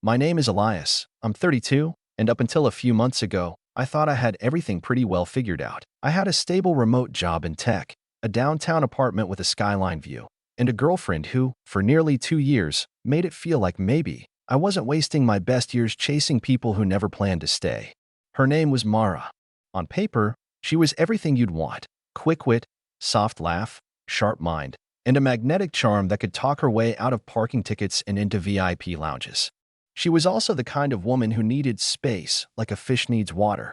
My name is Elias. I'm 32, and up until a few months ago, I thought I had everything pretty well figured out. I had a stable remote job in tech, a downtown apartment with a skyline view, and a girlfriend who, for nearly 2 years, made it feel like maybe I wasn't wasting my best years chasing people who never planned to stay. Her name was Mara. On paper, she was everything you'd want: quick wit, soft laugh, sharp mind, and a magnetic charm that could talk her way out of parking tickets and into VIP lounges. She was also the kind of woman who needed space like a fish needs water.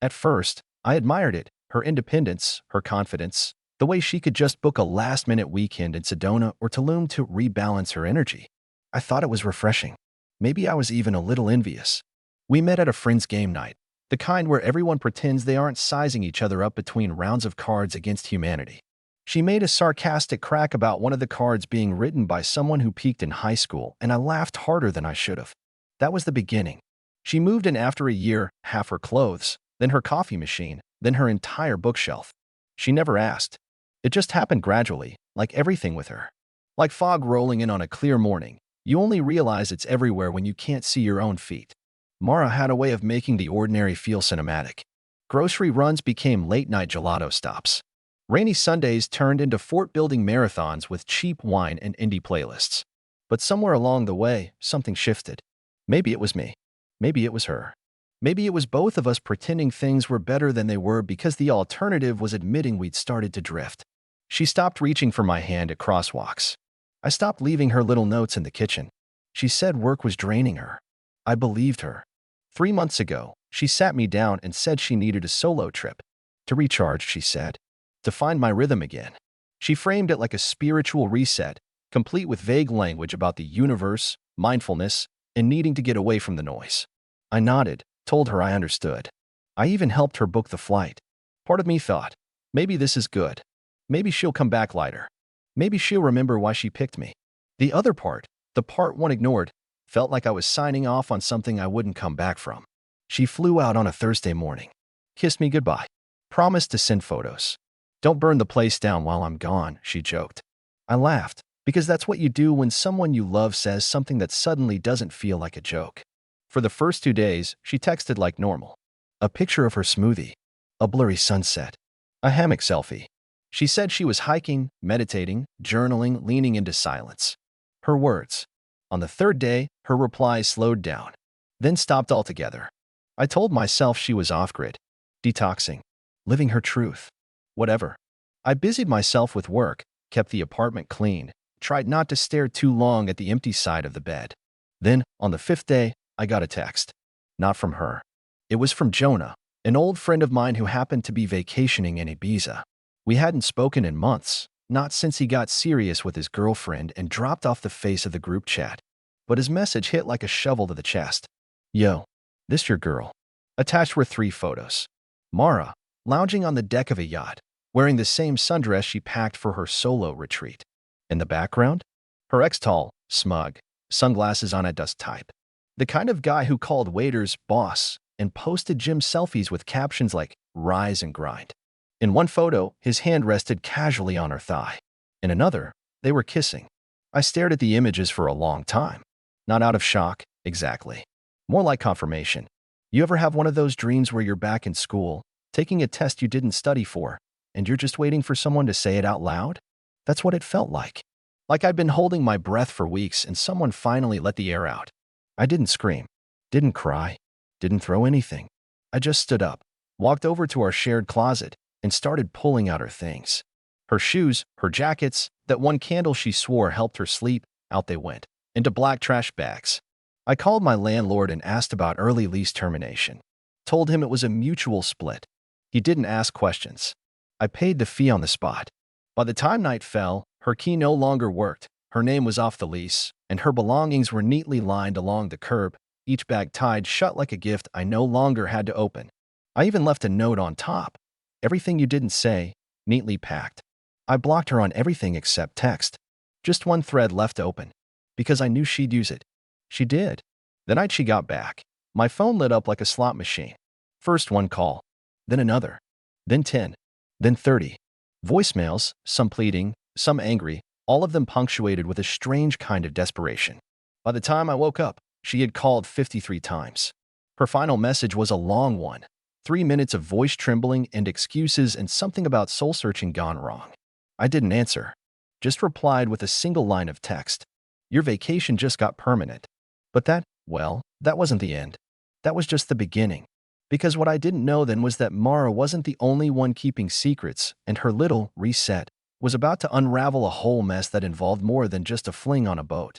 At first, I admired it: her independence, her confidence, the way she could just book a last-minute weekend in Sedona or Tulum to rebalance her energy. I thought it was refreshing. Maybe I was even a little envious. We met at a friend's game night, the kind where everyone pretends they aren't sizing each other up between rounds of Cards Against Humanity. She made a sarcastic crack about one of the cards being written by someone who peaked in high school, and I laughed harder than I should have. That was the beginning. She moved in after a year, half her clothes, then her coffee machine, then her entire bookshelf. She never asked. It just happened gradually, like everything with her. Like fog rolling in on a clear morning, you only realize it's everywhere when you can't see your own feet. Mara had a way of making the ordinary feel cinematic. Grocery runs became late-night gelato stops. Rainy Sundays turned into fort-building marathons with cheap wine and indie playlists. But somewhere along the way, something shifted. Maybe it was me. Maybe it was her. Maybe it was both of us pretending things were better than they were because the alternative was admitting we'd started to drift. She stopped reaching for my hand at crosswalks. I stopped leaving her little notes in the kitchen. She said work was draining her. I believed her. 3 months ago, she sat me down and said she needed a solo trip. To recharge, she said. To find my rhythm again. She framed it like a spiritual reset, complete with vague language about the universe, mindfulness, and needing to get away from the noise. I nodded, told her I understood. I even helped her book the flight. Part of me thought, maybe this is good. Maybe she'll come back lighter. Maybe she'll remember why she picked me. The other part, the part one ignored, felt like I was signing off on something I wouldn't come back from. She flew out on a Thursday morning. Kissed me goodbye. Promised to send photos. Don't burn the place down while I'm gone, she joked. I laughed, because that's what you do when someone you love says something that suddenly doesn't feel like a joke. For the first 2 days, she texted like normal. A picture of her smoothie. A blurry sunset. A hammock selfie. She said she was hiking, meditating, journaling, leaning into silence. Her words. On the third day, her replies slowed down, then stopped altogether. I told myself she was off-grid, detoxing, living her truth. Whatever. I busied myself with work, kept the apartment clean, tried not to stare too long at the empty side of the bed. Then, on the 5th day, I got a text. Not from her. It was from Jonah, an old friend of mine who happened to be vacationing in Ibiza. We hadn't spoken in months, not since he got serious with his girlfriend and dropped off the face of the group chat. But his message hit like a shovel to the chest. Yo, this your girl. Attached were 3 photos. Mara, lounging on the deck of a yacht, wearing the same sundress she packed for her solo retreat. In the background, her ex-tall, smug, sunglasses on at dusk type. The kind of guy who called waiters boss and posted gym selfies with captions like rise and grind. In one photo, his hand rested casually on her thigh. In another, they were kissing. I stared at the images for a long time. Not out of shock, exactly. More like confirmation. You ever have one of those dreams where you're back in school, taking a test you didn't study for, and you're just waiting for someone to say it out loud? That's what it felt like. Like I'd been holding my breath for weeks and someone finally let the air out. I didn't scream, didn't cry, didn't throw anything. I just stood up, walked over to our shared closet, and started pulling out her things. Her shoes, her jackets, that one candle she swore helped her sleep, out they went, into black trash bags. I called my landlord and asked about early lease termination. Told him it was a mutual split. He didn't ask questions. I paid the fee on the spot. By the time night fell, her key no longer worked, her name was off the lease, and her belongings were neatly lined along the curb, each bag tied shut like a gift I no longer had to open. I even left a note on top. Everything you didn't say, neatly packed. I blocked her on everything except text. Just one thread left open, because I knew she'd use it. She did. The night she got back, my phone lit up like a slot machine. First one call, then another, then 10, then 30. Voicemails, some pleading, some angry, all of them punctuated with a strange kind of desperation. By the time I woke up, She had called 53 times. Her final message was a long one. 3 minutes of voice trembling and excuses and something about soul-searching gone wrong. I didn't answer. Just replied with a single line of text. Your vacation just got permanent. But that wasn't the end. That was just the beginning. Because what I didn't know then was that Mara wasn't the only one keeping secrets, and her little reset was about to unravel a whole mess that involved more than just a fling on a boat.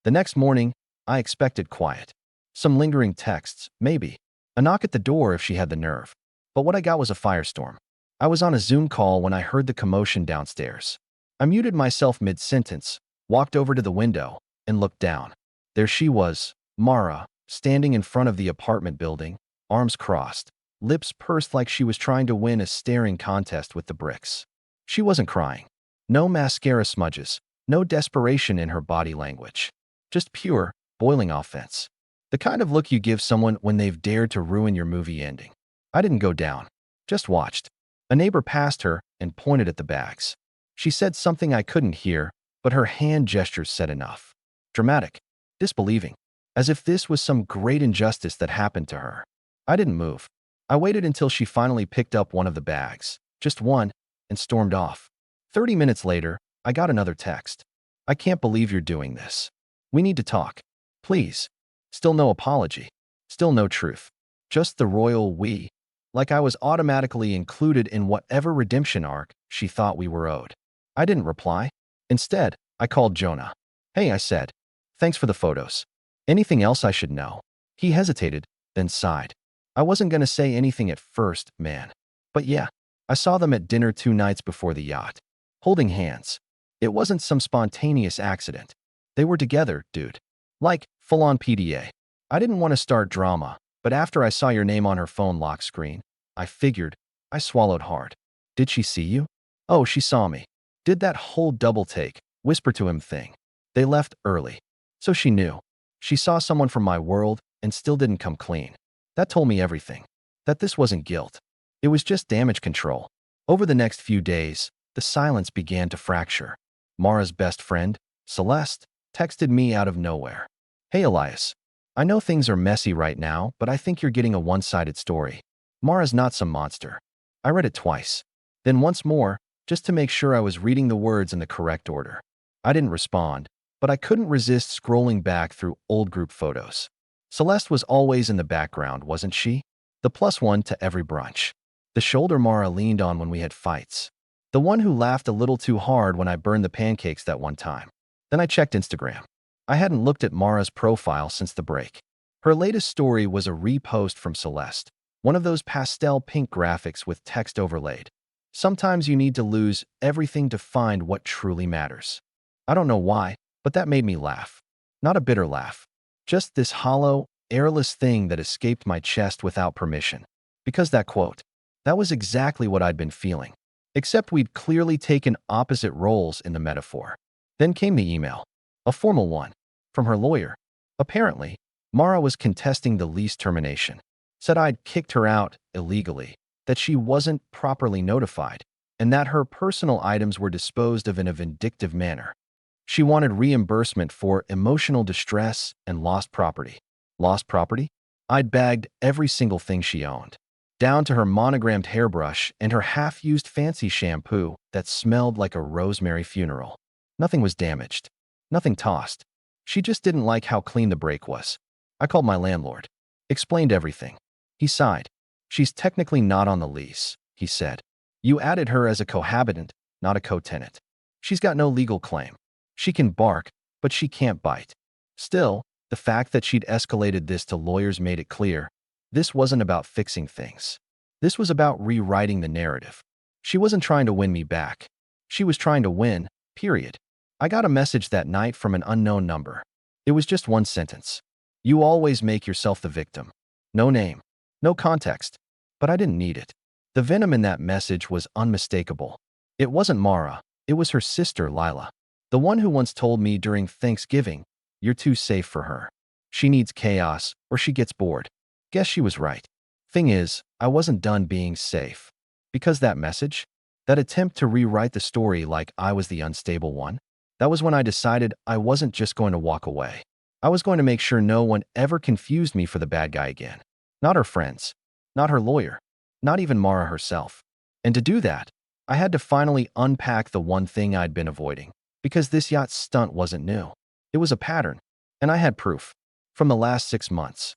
The next morning, I expected quiet. Some lingering texts, maybe. A knock at the door if she had the nerve. But what I got was a firestorm. I was on a Zoom call when I heard the commotion downstairs. I muted myself mid-sentence, walked over to the window, and looked down. There she was, Mara, standing in front of the apartment building, arms crossed, lips pursed like she was trying to win a staring contest with the bricks. She wasn't crying. No mascara smudges, no desperation in her body language. Just pure, boiling offense. The kind of look you give someone when they've dared to ruin your movie ending. I didn't go down, just watched. A neighbor passed her and pointed at the bags. She said something I couldn't hear, but her hand gestures said enough. Dramatic, disbelieving, as if this was some great injustice that happened to her. I didn't move. I waited until she finally picked up one of the bags, just one, and stormed off. 30 minutes later, I got another text. I can't believe you're doing this. We need to talk. Please. Still no apology. Still no truth. Just the royal we. Like I was automatically included in whatever redemption arc she thought we were owed. I didn't reply. Instead, I called Jonah. Hey, I said. Thanks for the photos. Anything else I should know? He hesitated, then sighed. I wasn't going to say anything at first, man. But yeah, I saw them at dinner 2 nights before the yacht. Holding hands. It wasn't some spontaneous accident. They were together, dude. Like, full-on PDA. I didn't want to start drama, but after I saw your name on her phone lock screen, I figured. I swallowed hard. Did she see you? Oh, she saw me. Did that whole double take, whisper to him thing. They left early. So she knew. She saw someone from my world and still didn't come clean. That told me everything. That this wasn't guilt. It was just damage control. Over the next few days, the silence began to fracture. Mara's best friend, Celeste, texted me out of nowhere. Hey Elias, I know things are messy right now, but I think you're getting a one-sided story. Mara's not some monster. I read it twice. Then once more, just to make sure I was reading the words in the correct order. I didn't respond, but I couldn't resist scrolling back through old group photos. Celeste was always in the background, wasn't she? The plus one to every brunch. The shoulder Mara leaned on when we had fights. The one who laughed a little too hard when I burned the pancakes that one time. Then I checked Instagram. I hadn't looked at Mara's profile since the break. Her latest story was a repost from Celeste, one of those pastel pink graphics with text overlaid. Sometimes you need to lose everything to find what truly matters. I don't know why, but that made me laugh. Not a bitter laugh. Just this hollow, airless thing that escaped my chest without permission. Because that quote, that was exactly what I'd been feeling. Except we'd clearly taken opposite roles in the metaphor. Then came the email. A formal one. From her lawyer. Apparently, Mara was contesting the lease termination. Said I'd kicked her out illegally, that she wasn't properly notified, and that her personal items were disposed of in a vindictive manner. She wanted reimbursement for emotional distress and lost property. Lost property? I'd bagged every single thing she owned, down to her monogrammed hairbrush and her half-used fancy shampoo that smelled like a rosemary funeral. Nothing was damaged. Nothing tossed. She just didn't like how clean the break was. I called my landlord. Explained everything. He sighed. She's technically not on the lease, he said. You added her as a cohabitant, not a co-tenant. She's got no legal claim. She can bark, but she can't bite. Still, the fact that she'd escalated this to lawyers made it clear. This wasn't about fixing things. This was about rewriting the narrative. She wasn't trying to win me back. She was trying to win, period. I got a message that night from an unknown number. It was just one sentence. You always make yourself the victim. No name. No context. But I didn't need it. The venom in that message was unmistakable. It wasn't Mara. It was her sister, Lila. The one who once told me during Thanksgiving, you're too safe for her. She needs chaos, or she gets bored. Guess she was right. Thing is, I wasn't done being safe. Because that message, that attempt to rewrite the story like I was the unstable one, that was when I decided I wasn't just going to walk away. I was going to make sure no one ever confused me for the bad guy again. Not her friends, not her lawyer, not even Mara herself. And to do that, I had to finally unpack the one thing I'd been avoiding, because this yacht stunt wasn't new. It was a pattern, and I had proof. From the last 6 months.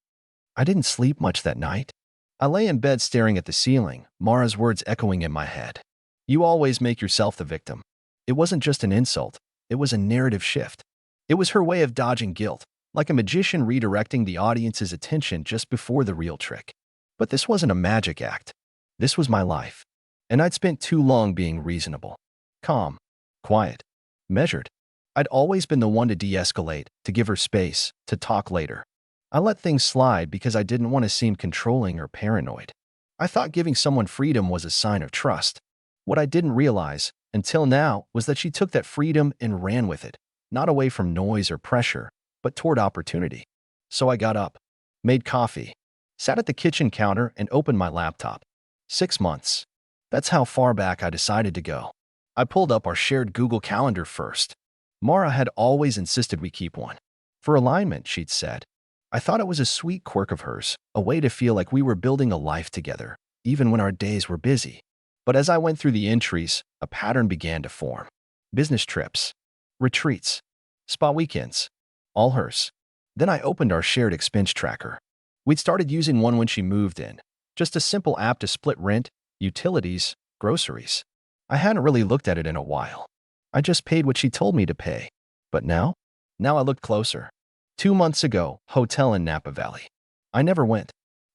I didn't sleep much that night. I lay in bed staring at the ceiling, Mara's words echoing in my head. You always make yourself the victim. It wasn't just an insult, it was a narrative shift. It was her way of dodging guilt, like a magician redirecting the audience's attention just before the real trick. But this wasn't a magic act. This was my life. And I'd spent too long being reasonable, calm, quiet, measured. I'd always been the one to de-escalate, to give her space, to talk later. I let things slide because I didn't want to seem controlling or paranoid. I thought giving someone freedom was a sign of trust. What I didn't realize, until now, was that she took that freedom and ran with it, not away from noise or pressure, but toward opportunity. So I got up, made coffee, sat at the kitchen counter and opened my laptop. 6 months. That's how far back I decided to go. I pulled up our shared Google Calendar first. Mara had always insisted we keep one. For alignment, she'd said. I thought it was a sweet quirk of hers, a way to feel like we were building a life together, even when our days were busy. But as I went through the entries, a pattern began to form. Business trips, retreats, spa weekends, all hers. Then I opened our shared expense tracker. We'd started using one when she moved in, just a simple app to split rent, utilities, groceries. I hadn't really looked at it in a while. I just paid what she told me to pay. But now? Now I looked closer. 2 months ago, hotel in Napa Valley. I never went.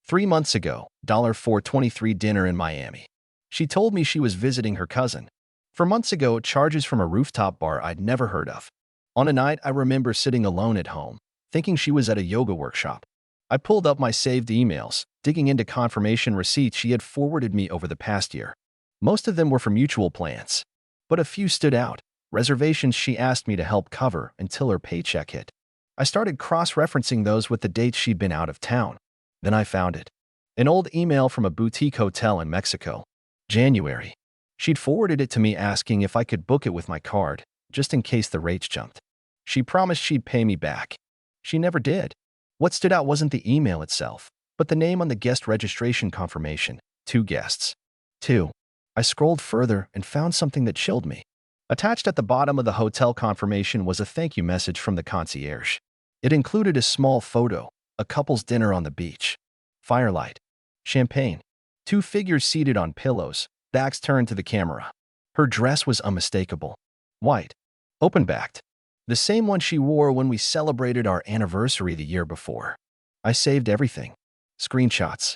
3 months ago, $4.23 dinner in Miami. She told me she was visiting her cousin. 4 months ago, charges from a rooftop bar I'd never heard of. On a night, I remember sitting alone at home, thinking she was at a yoga workshop. I pulled up my saved emails, digging into confirmation receipts she had forwarded me over the past year. Most of them were for mutual plans, but a few stood out. Reservations she asked me to help cover until her paycheck hit. I started cross-referencing those with the dates she'd been out of town. Then I found it. An old email from a boutique hotel in Mexico. January. She'd forwarded it to me asking if I could book it with my card, just in case the rates jumped. She promised she'd pay me back. She never did. What stood out wasn't the email itself, but the name on the guest registration confirmation. 2 guests. 2. I scrolled further and found something that chilled me. Attached at the bottom of the hotel confirmation was a thank you message from the concierge. It included a small photo, a couple's dinner on the beach, firelight, champagne, 2 figures seated on pillows, backs turned to the camera. Her dress was unmistakable. White, open-backed, the same one she wore when we celebrated our anniversary the year before. I saved everything. Screenshots,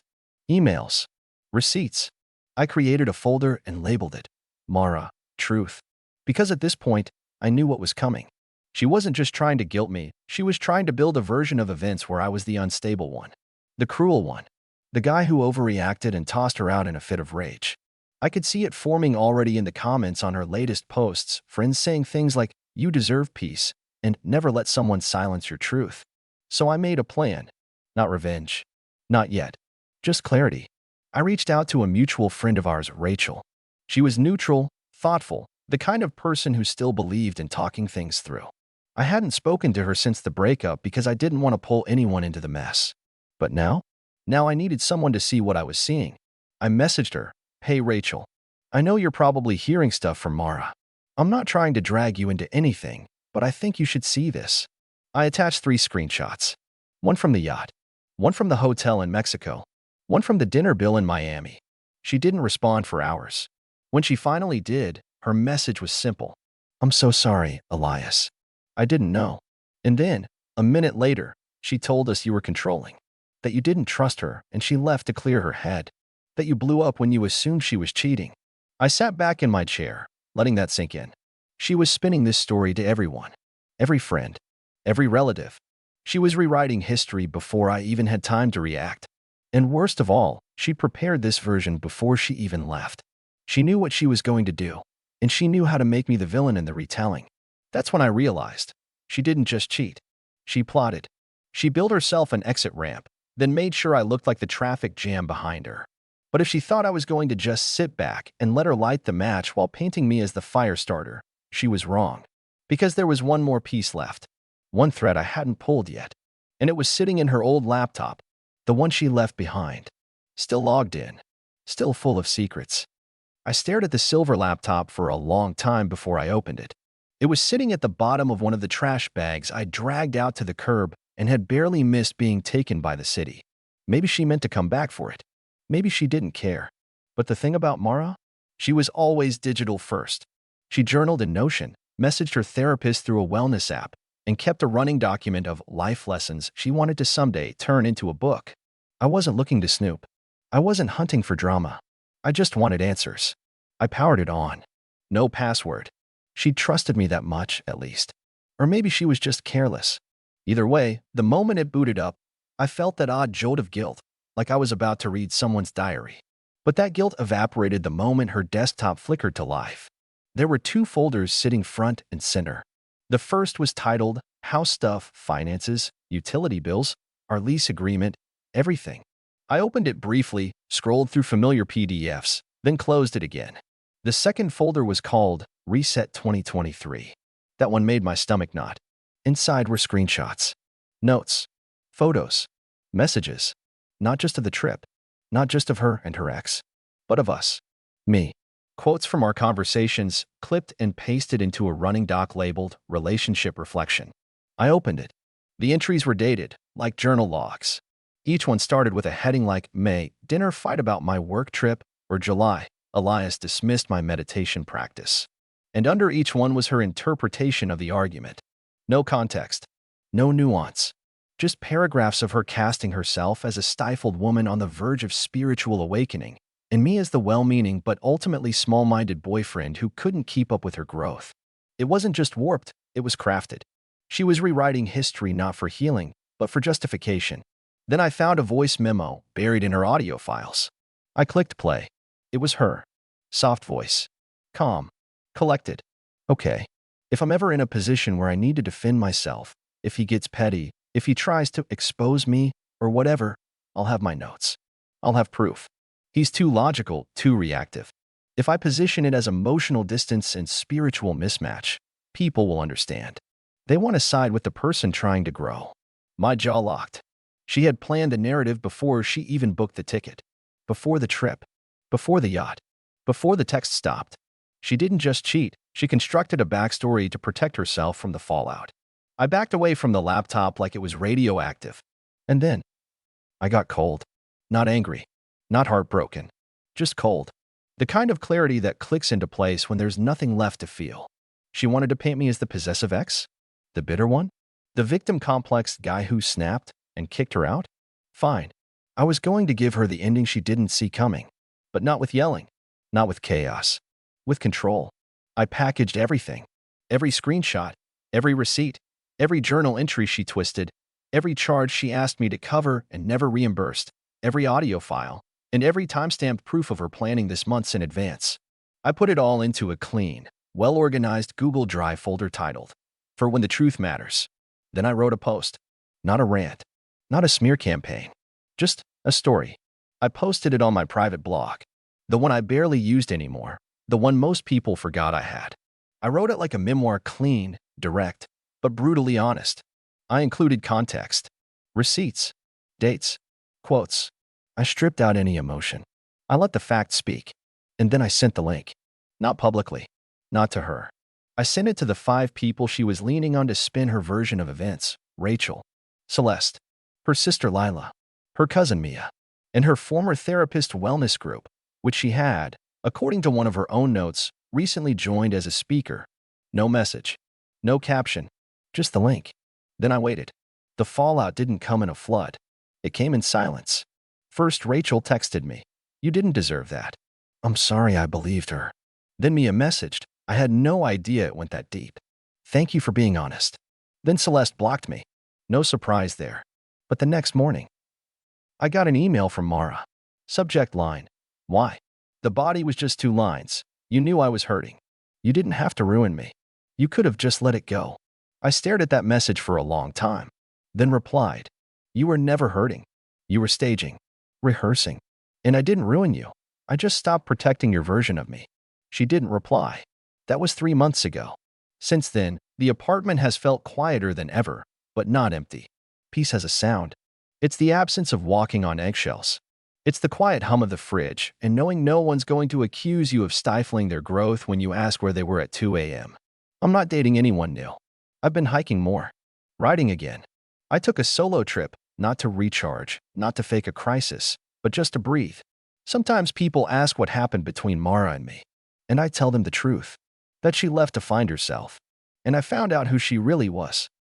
emails, receipts. I created a folder and labeled it Mara, Truth. Because at this point, I knew what was coming. She wasn't just trying to guilt me, she was trying to build a version of events where I was the unstable one. The cruel one. The guy who overreacted and tossed her out in a fit of rage. I could see it forming already in the comments on her latest posts, friends saying things like, "You deserve peace," and "Never let someone silence your truth." So I made a plan. Not revenge. Not yet. Just clarity. I reached out to a mutual friend of ours, Rachel. She was neutral, thoughtful, the kind of person who still believed in talking things through. I hadn't spoken to her since the breakup because I didn't want to pull anyone into the mess. But now I needed someone to see what I was seeing. I messaged her, "Hey Rachel, I know you're probably hearing stuff from Mara. I'm not trying to drag you into anything, but I think you should see this." I attached 3 screenshots. One from the yacht, one from the hotel in Mexico, one from the dinner bill in Miami. She didn't respond for hours. When she finally did, her message was simple. "I'm so sorry, Elias. I didn't know." And then, a minute later, she told us you were controlling, that you didn't trust her and she left to clear her head, that you blew up when you assumed she was cheating. I sat back in my chair, letting that sink in. She was spinning this story to everyone, every friend, every relative. She was rewriting history before I even had time to react. And worst of all, she prepared this version before she even left. She knew what she was going to do, and she knew how to make me the villain in the retelling. That's when I realized she didn't just cheat. She plotted. She built herself an exit ramp, then made sure I looked like the traffic jam behind her. But if she thought I was going to just sit back and let her light the match while painting me as the fire starter, she was wrong. Because there was one more piece left. One thread I hadn't pulled yet. And it was sitting in her old laptop, the one she left behind. Still logged in. Still full of secrets. I stared at the silver laptop for a long time before I opened it. It was sitting at the bottom of one of the trash bags I dragged out to the curb and had barely missed being taken by the city. Maybe she meant to come back for it. Maybe she didn't care. But the thing about Mara? She was always digital first. She journaled in Notion, messaged her therapist through a wellness app, and kept a running document of life lessons she wanted to someday turn into a book. I wasn't looking to snoop. I wasn't hunting for drama. I just wanted answers. I powered it on. No password. She trusted me that much, at least. Or maybe she was just careless. Either way, the moment it booted up, I felt that odd jolt of guilt, like I was about to read someone's diary. But that guilt evaporated the moment her desktop flickered to life. There were two folders sitting front and center. The first was titled House Stuff, Finances, Utility Bills, Our Lease Agreement, Everything. I opened it briefly, scrolled through familiar PDFs, then closed it again. The second folder was called Reset 2023. That one made my stomach knot. Inside were screenshots, notes, photos, messages, not just of the trip, not just of her and her ex, but of us, me. Quotes from our conversations, clipped and pasted into a running doc labeled Relationship Reflection. I opened it. The entries were dated, like journal logs. Each one started with a heading like May, dinner fight about my work trip, or July, Elias dismissed my meditation practice. And under each one was her interpretation of the argument. No context, no nuance, just paragraphs of her casting herself as a stifled woman on the verge of spiritual awakening, and me as the well-meaning but ultimately small-minded boyfriend who couldn't keep up with her growth. It wasn't just warped, it was crafted. She was rewriting history not for healing, but for justification. Then I found a voice memo buried in her audio files. I clicked play. It was her. Soft voice. Calm. Collected. Okay. If I'm ever in a position where I need to defend myself, if he gets petty, if he tries to expose me, or whatever, I'll have my notes. I'll have proof. He's too logical, too reactive. If I position it as emotional distance and spiritual mismatch, people will understand. They want to side with the person trying to grow. My jaw locked. She had planned the narrative before she even booked the ticket. Before the trip. Before the yacht. Before the text stopped. She didn't just cheat, she constructed a backstory to protect herself from the fallout. I backed away from the laptop like it was radioactive. And then, I got cold. Not angry. Not heartbroken. Just cold. The kind of clarity that clicks into place when there's nothing left to feel. She wanted to paint me as the possessive ex? The bitter one? The victim-complexed guy who snapped and kicked her out? Fine. I was going to give her the ending she didn't see coming. But not with yelling. Not with chaos. With control. I packaged everything. Every screenshot. Every receipt. Every journal entry she twisted. Every charge she asked me to cover and never reimbursed. Every audio file. And every timestamped proof of her planning this months in advance. I put it all into a clean, well-organized Google Drive folder titled, For When the Truth Matters. Then I wrote a post. Not a rant. Not a smear campaign. Just a story. I posted it on my private blog. The one I barely used anymore. The one most people forgot I had. I wrote it like a memoir, clean, direct, but brutally honest. I included context. Receipts. Dates. Quotes. I stripped out any emotion. I let the facts speak. And then I sent the link. Not publicly. Not to her. I sent it to the 5 people she was leaning on to spin her version of events. Rachel. Celeste. Her sister Lila. Her cousin Mia. And her former therapist wellness group, which she had, according to one of her own notes, recently joined as a speaker. No message. No caption. Just the link. Then I waited. The fallout didn't come in a flood. It came in silence. First, Rachel texted me. You didn't deserve that. I'm sorry I believed her. Then Mia messaged. I had no idea it went that deep. Thank you for being honest. Then Celeste blocked me. No surprise there. But the next morning, I got an email from Mara. Subject line. Why? The body was just 2 lines. You knew I was hurting. You didn't have to ruin me. You could have just let it go. I stared at that message for a long time. Then replied. You were never hurting. You were staging. Rehearsing. And I didn't ruin you. I just stopped protecting your version of me. She didn't reply. That was 3 months ago. Since then, the apartment has felt quieter than ever, but not empty. Peace has a sound. It's the absence of walking on eggshells. It's the quiet hum of the fridge and knowing no one's going to accuse you of stifling their growth when you ask where they were at 2 a.m. I'm not dating anyone new. I've been hiking more. Riding again. I took a solo trip, not to recharge, not to fake a crisis, but just to breathe. Sometimes people ask what happened between Mara and me. And I tell them the truth. That she left to find herself. And I found out who she really was.